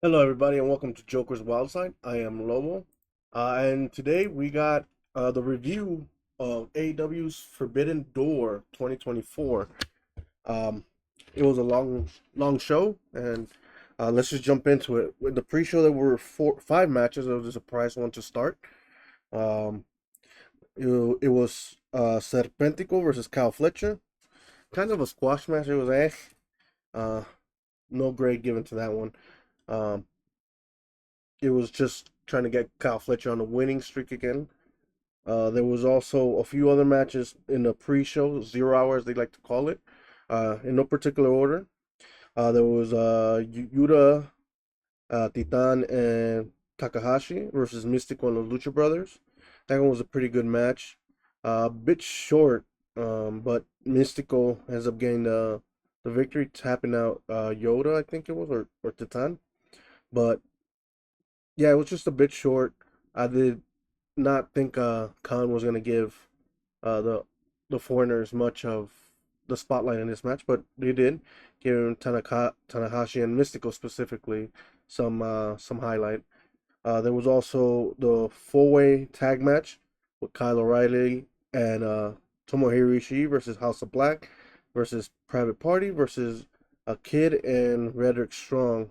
Hello, everybody, and welcome to Joker's Wild Side. I am Lomo, and today we got the review of AEW's Forbidden Door 2024. Um, it was a long show, and let's just jump into it. With the pre-show, there were five matches. It was a surprise one to start. Um, it was Serpentico versus Kyle Fletcher, kind of a squash match. It was uh, no grade given to that one. Um, it was just trying to get Kyle Fletcher on a winning streak again. There was also a few other matches in the pre-show, 0 hours they like to call it, in no particular order. There was Yuta, Titan, and Takahashi versus Mystico and the Lucha Brothers. That one was a pretty good match. A bit short, but Mystico ends up getting the victory, tapping out Yoda, I think it was, or Titan. But yeah, it was just a bit short. I did not think Khan was gonna give the foreigners much of the spotlight in this match, but they did, giving Tanahashi and Mystico specifically some highlight. There was also the four-way tag match with Kyle O'Reilly and Tomohiro Ishii versus House of Black versus Private Party versus a Kid and Roderick Strong.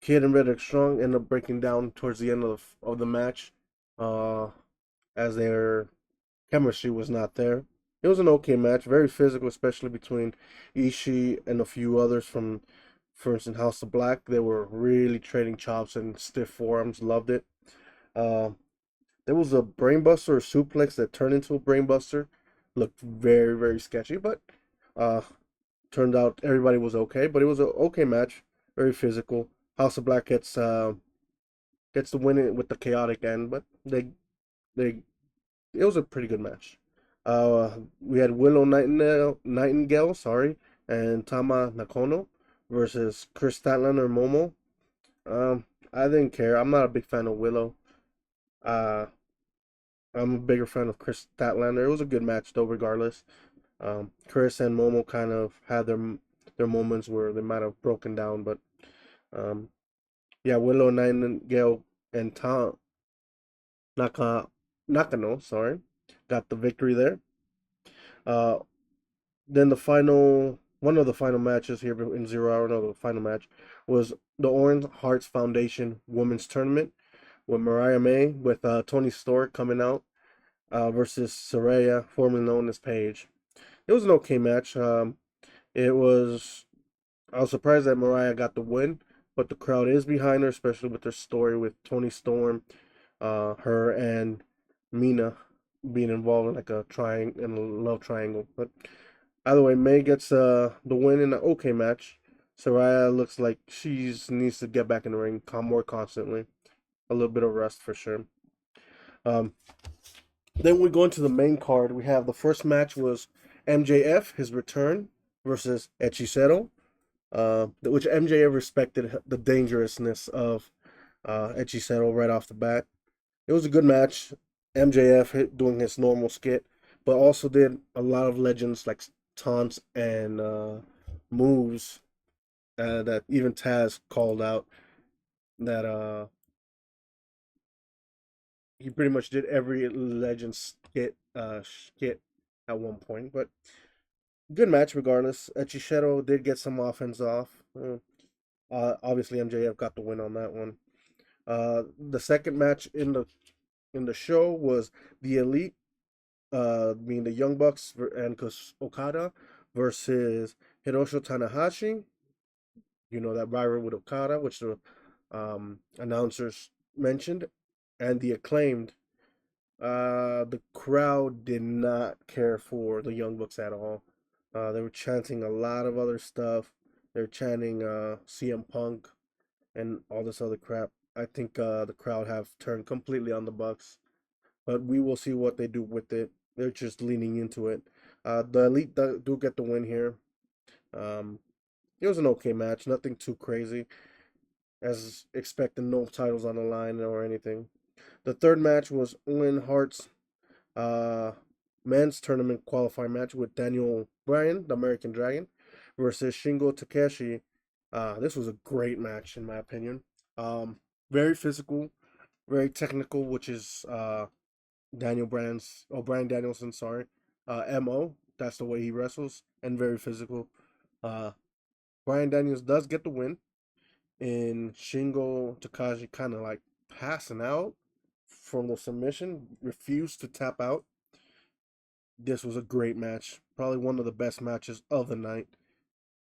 Kid and Reddick Strong end up breaking down towards the end of the match, uh, as their chemistry was not there. It was an okay match, very physical, especially between Ishii and a few others from, for instance, House of Black. They were really trading chops and stiff forearms. Loved it. Uh, there was a brainbuster or suplex that turned into a brainbuster. Looked very, very sketchy, but uh, turned out everybody was okay. But it was an okay match, very physical. House of Black gets the win with the chaotic end, but they it was a pretty good match. We had Nightingale, sorry, and Tama Nakono versus Chris Statlander and Momo. I didn't care. I'm not a big fan of Willow. Uh, I'm a bigger fan of Chris Statlander. It was a good match though, regardless. Chris and Momo kind of had their moments where they might have broken down, but um, yeah, Willow Nightingale and Naka Nakano, sorry, got the victory there. Uh, then the final one of the final matches here in 0 hour, no, the final match was the Orange Hearts Foundation Women's Tournament with Mariah May with Tony Stork coming out versus Saraya, formerly known as Paige. It was an okay match. It was I was surprised that Mariah got the win, but the crowd is behind her, especially with their story with Tony Storm, her and Mina being involved in like a love triangle. But either way, May gets the win in an okay match. Saraya looks like she needs to get back in the ring more constantly. A little bit of rest for sure. Um, then we go into the main card. We have the first match was MJF, his return versus Hechicero, which MJF respected the dangerousness of Hechicero right off the bat. It was a good match. MJF doing his normal skit, but also did a lot of legends like taunts and moves that even Taz called out. That he pretty much did every legend skit at one point. But good match regardless. Echishero did get some offense off. Obviously MJF got the win on that one. The second match in the show was the Elite, being the Young Bucks and Okada versus Hiroshi Tanahashi. You know that rivalry with Okada, which the announcers mentioned, and the Acclaimed. The crowd did not care for the Young Bucks at all. They were chanting a lot of other stuff. They're chanting CM Punk and all this other crap. I think the crowd have turned completely on the Bucks, but we will see what they do with it. They're just leaning into it. The Elite do get the win here. Um, it was an okay match, nothing too crazy, as expected. No titles on the line or anything. The third match was Owen Hart's uh, men's tournament qualifying match with Daniel Bryan, the American Dragon, versus Shingo Takeshi. This was a great match in my opinion. Um, Very physical, very technical, which is Brian Danielson, sorry, mo. That's the way he wrestles, and very physical. Uh, Brian Daniels does get the win, and Shingo Takagi kind of like passing out from the submission, refused to tap out. This was a great match, probably one of the best matches of the night.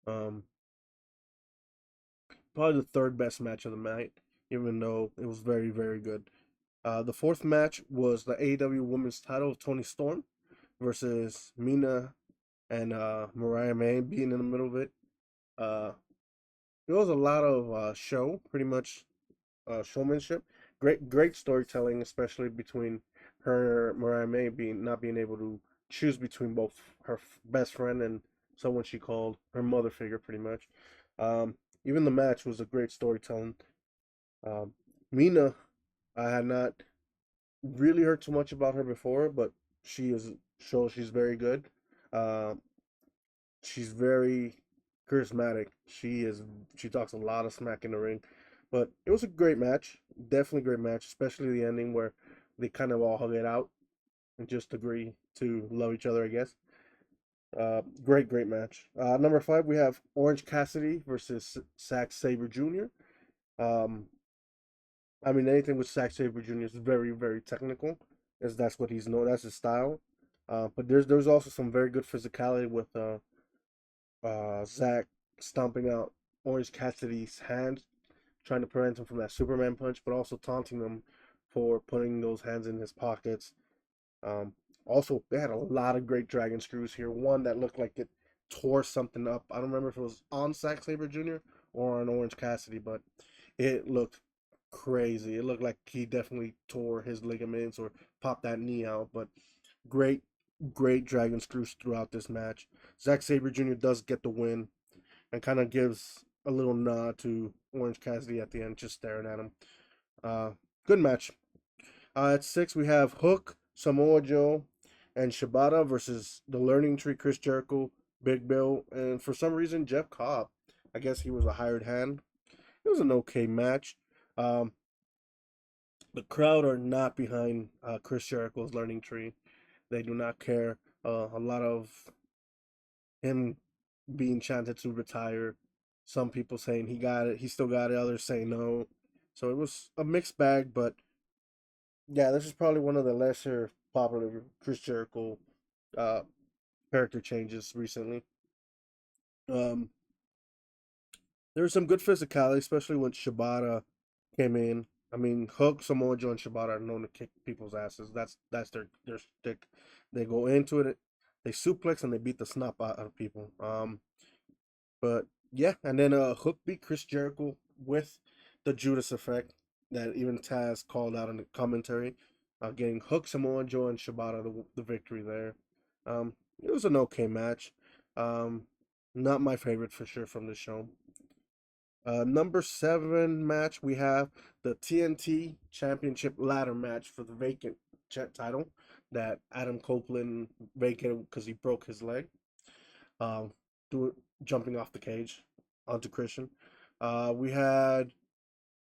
Um, Probably the third best match of the night, even though it was very, very good. The fourth match was the AEW Women's Title of Tony Storm versus Mina and Mariah May being in the middle of it. Uh, it was a lot of show, pretty much showmanship. Great storytelling, especially between her Mariah May being not being able to choose between both her best friend and someone she called her mother figure, pretty much. Um, Even the match was a great storytelling. Um, Mina, I had not really heard too much about her before, but she is shows she's very good. Uh, she's very charismatic. She talks a lot of smack in the ring, but it was a great match. Definitely great match, especially the ending where they kind of all hug it out and just agree to love each other. I guess. Great match. Number five, we have Orange Cassidy versus Zack Saber Jr. Um, I mean, anything with Zack Saber Jr. is very technical, as that's what he's known. That's his style. But there's also some very good physicality with Zack stomping out Orange Cassidy's hand, trying to prevent him from that Superman punch, but also taunting him for putting those hands in his pockets. Um, Also, they had a lot of great dragon screws here. One that looked like it tore something up. I don't remember if it was on Zack Saber Jr. or on Orange Cassidy, but it looked crazy. It looked like he definitely tore his ligaments or popped that knee out. But great, great dragon screws throughout this match. Zack Saber Jr. does get the win and kind of gives a little nod to Orange Cassidy at the end, just staring at him. Uh, Good match. At six, we have Hook, Samoa Joe, and Shibata versus the Learning Tree, Chris Jericho, Big Bill, and for some reason, Jeff Cobb. I guess he was a hired hand. It was an okay match. Um, the crowd are not behind Chris Jericho's Learning Tree. They do not care. A lot of him being chanted to retire. Some people saying he got it, he still got it. Others saying no. So it was a mixed bag, but yeah, this is probably one of the lesser popular Chris Jericho uh, character changes recently. Um, there was some good physicality, especially when Shibata came in. I mean, Hook, Samoa Joe, and Shibata are known to kick people's asses. That's their stick. They go into it, they suplex and they beat the snot out of people. But yeah, and then Hook beat Chris Jericho with the Judas effect that even Taz called out in the commentary, getting Hook, Samoa Joe, and Shibata the victory there. It was an okay match. Um, Not my favorite for sure from the show. Number seven match, we have the TNT Championship ladder match for the vacant title that Adam Copeland vacated because he broke his leg. Um, do Jumping off the cage onto Christian. We had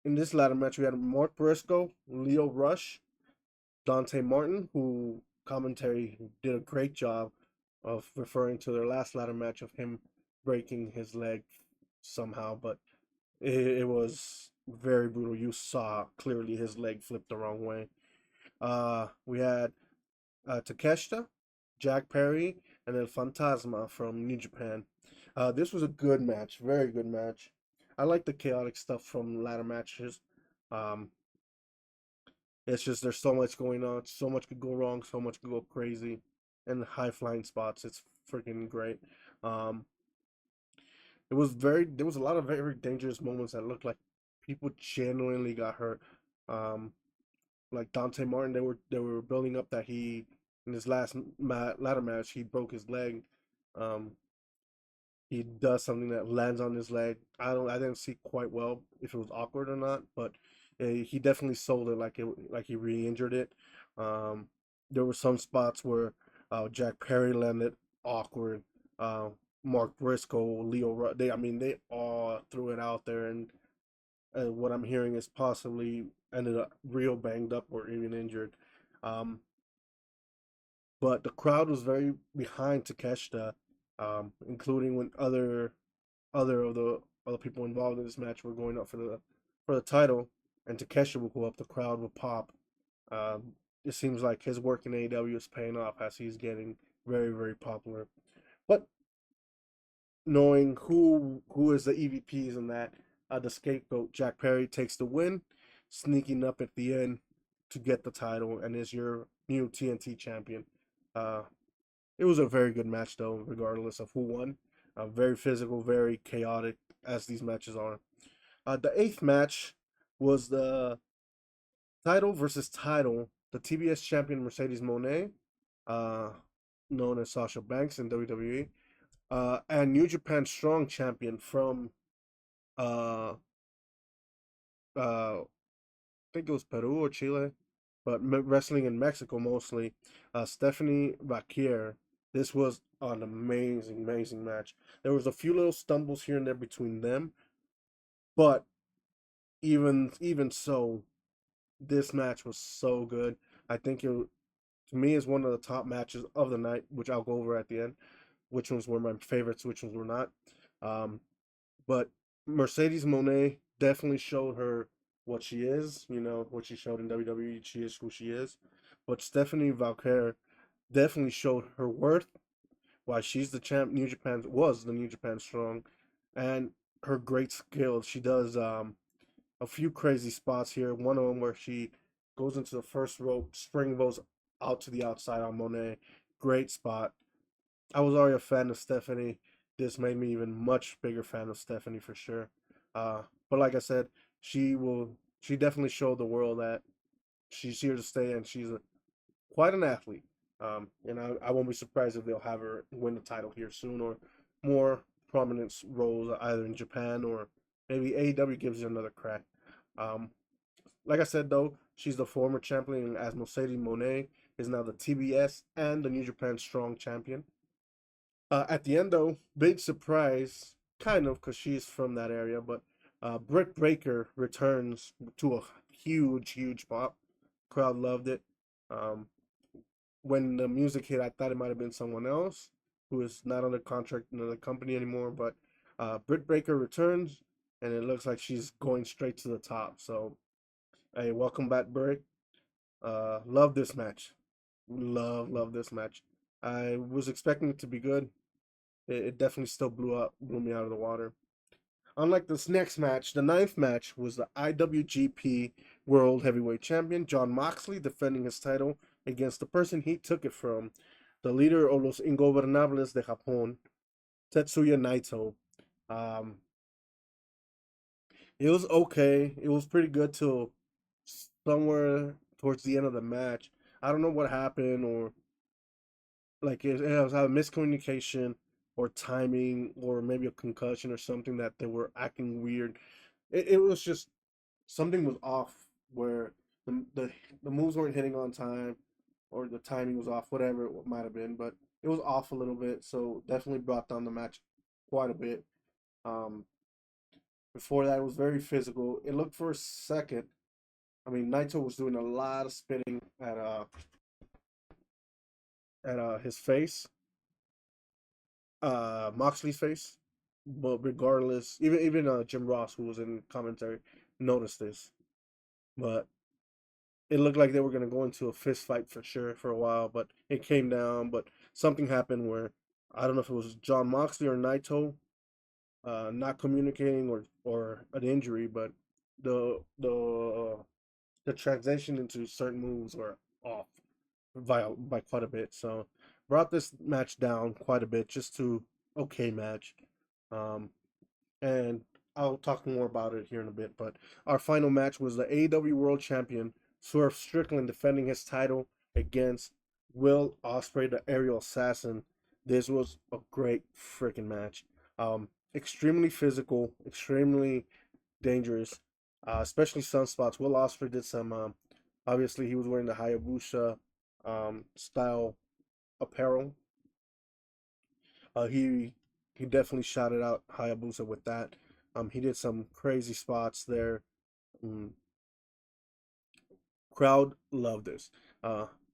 in this ladder match we had Mark Briscoe, Leo Rush, Dante Martin, who commentary did a great job of referring to their last ladder match of him breaking his leg somehow, but it was very brutal. You saw clearly his leg flipped the wrong way. We had Takeshita, Jack Perry, and then Fantasma from New Japan. This was a good match, very good match. I like the chaotic stuff from ladder matches. Um, it's just there's so much going on, so much could go wrong, so much could go crazy, and high flying spots. It's freaking great. Um, there was a lot of very dangerous moments that looked like people genuinely got hurt. Um, like Dante Martin, they were building up that he in his ladder match he broke his leg. Um, he does something that lands on his leg. I didn't see quite well if it was awkward or not, but he definitely sold it like he re-injured it. Um, there were some spots where Jack Perry landed awkward. Mark Briscoe, They, I mean, they all threw it out there, and what I'm hearing is possibly ended up real banged up or even injured. Um, but the crowd was very behind Takeshita, including when other of the other people involved in this match were going up for the title, and Takeshita will go up, the crowd will pop. It seems like his work in AEW is paying off as he's getting very popular. But knowing who is the EVPs in that, the scapegoat Jack Perry takes the win, sneaking up at the end to get the title and is your new TNT champion. Uh, it was a very good match though, regardless of who won. Very physical, very chaotic as these matches are. The eighth match was the title versus title. The TBS champion Mercedes Moné, uh, known as Sasha Banks in WWE, and New Japan Strong champion from uh, I think it was Peru or Chile, but wrestling in Mexico mostly. Stephanie Vaquer. This was an amazing match. There was a few little stumbles here and there between them, but even so, this match was so good. I think to me is one of the top matches of the night, which I'll go over at the end. Which ones were my favorites, which ones were not. Um, but Mercedes Monet definitely showed her what she is. You know what she showed in WWE. She is who she is. But Stephanie Valkyr definitely showed her worth. Why she's the champ. New Japan was the New Japan Strong, and her great skills. She does a few crazy spots here. One of them where she goes into the first rope, springboards out to the outside on Monet. Great spot. I was already a fan of Stephanie. This made me even much bigger fan of Stephanie for sure. But like I said, she will. She definitely showed the world that she's here to stay, and she's quite an athlete. And I won't be surprised if they'll have her win the title here soon, or more prominent roles either in Japan or maybe AEW gives her another crack. Um, like I said though, she's the former champion, as Mercedes Monet is now the TBS and the New Japan Strong champion. At the end, though, big surprise, kind of, because she's from that area, but Britt Baker returns to a huge pop. Crowd loved it. Um, when the music hit, I thought it might have been someone else who is not under contract in the company anymore, but Britt Baker returns, and it looks like she's going straight to the top. So, hey, welcome back, Britt. Love this match. Love this match. I was expecting it to be good. It definitely still blew me out of the water. Unlike this next match, the ninth match was the IWGP World Heavyweight Champion John Moxley defending his title against the person he took it from, the leader of los Ingobernables de Japón, Tetsuya Naito. Um, it was okay. It was pretty good till somewhere towards the end of the match. I don't know what happened, or like it was either miscommunication or timing or maybe a concussion or something that they were acting weird. It was just something was off where the moves weren't hitting on time or the timing was off, whatever it might have been, but it was off a little bit, so definitely brought down the match quite a bit. Um, Before that, it was very physical. It looked for a second. I mean, Naito was doing a lot of spitting at his face, Moxley's face. But regardless, even Jim Ross, who was in commentary, noticed this. But it looked like they were gonna go into a fist fight for sure for a while, but it came down. But something happened where I don't know if it was John Moxley or Naito not communicating or an injury, but the the the transition into certain moves were off by quite a bit. So brought this match down quite a bit just to okay match. Um, and I'll talk more about it here in a bit. But our final match was the AEW World Champion Swerve Strickland defending his title against Will Ospreay, the Aerial Assassin. This was a great freaking match. Extremely physical, extremely dangerous, especially sunspots. Will Ospreay did some. Obviously, he was wearing the Hayabusa style apparel. He he definitely shouted out Hayabusa with that. He did some crazy spots there. Mm, Crowd loved this.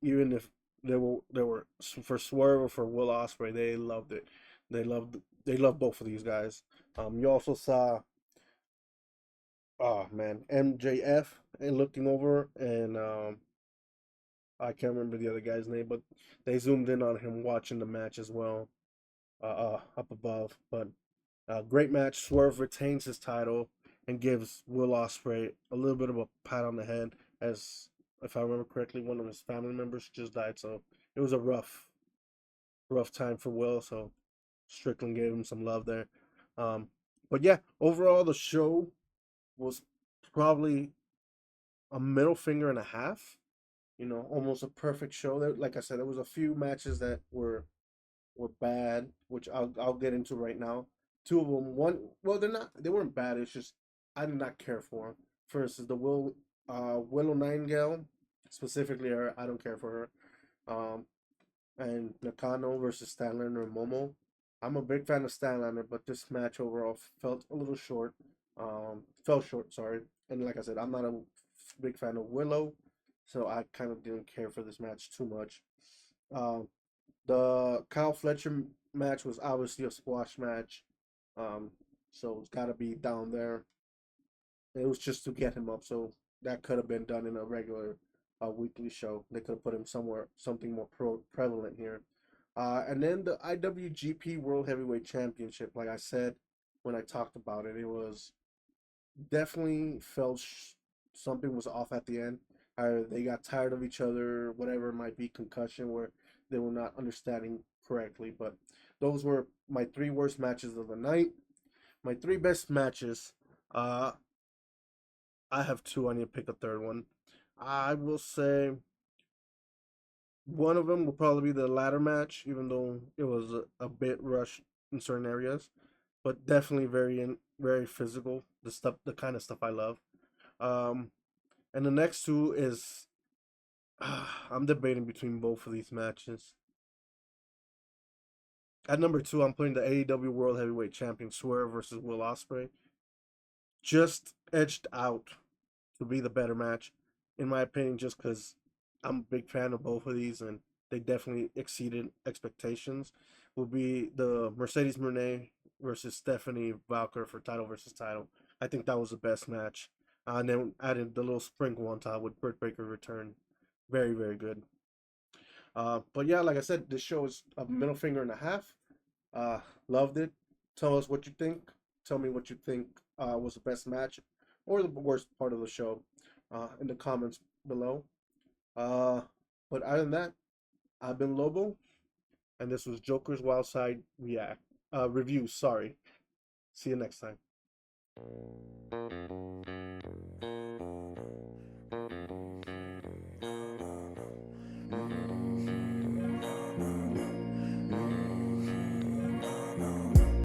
Even if they were for Swerve or for Will Ospreay, they loved it. They loved both of these guys. You also saw, oh man, MJF and looking over, and I can't remember the other guy's name, but they zoomed in on him watching the match as well, up above. But great match. Swerve retains his title and gives Will Ospreay a little bit of a pat on the head, as if I remember correctly, one of his family members just died. So it was a rough time for Will. So Strickland gave him some love there. Um, but yeah, overall the show was probably a middle finger and a half. Almost a perfect show. There, like I said, there was a few matches that were bad, which I'll get into right now. Two of them, one, well, they weren't bad. It's just I did not care for them. First is the Willow Nightingale, specifically her. I don't care for her. Um, and Nakano versus Stanlander and Momo. I'm a big fan of Stanlander, but this match overall felt a little short. Fell short, sorry. And like I said, I'm not a big fan of Willow, so I kind of didn't care for this match too much. Um, the Kyle Fletcher match was obviously a squash match, um, so it's got to be down there. It was just to get him up, so that could have been done in a regular weekly show. They could have put him somewhere, something more prevalent here. And then the IWGP World Heavyweight Championship, like I said when I talked about it, it was definitely felt something was off at the end. Either they got tired of each other, whatever it might be, concussion, where they were not understanding correctly. But those were my three worst matches of the night. My three best matches. Uh, I have two. I need to pick a third one. I will say one of them will probably be the ladder match, even though it was a bit rushed in certain areas, but definitely very physical. The kind of stuff I love. Um, and the next two is I'm debating between both of these matches. At number two, I'm putting the AEW World Heavyweight Champion Swerve versus Will Ospreay. Just edged out to be the better match, in my opinion, just because I'm a big fan of both of these and they definitely exceeded expectations. Will be the Mercedes Moné versus Stephanie Valker for title versus title. I think that was the best match. And then added the little sprinkle on top with Britt Baker return. Very, very good. But yeah, like I said, this show is a middle finger and a half. Uh, Loved it. Tell us what you think. Tell me what you think was the best match or the worst part of the show in the comments below. Uh, but other than that, I've been Lobo, and this was Joker's Wild Side Review. Sorry. See you next time.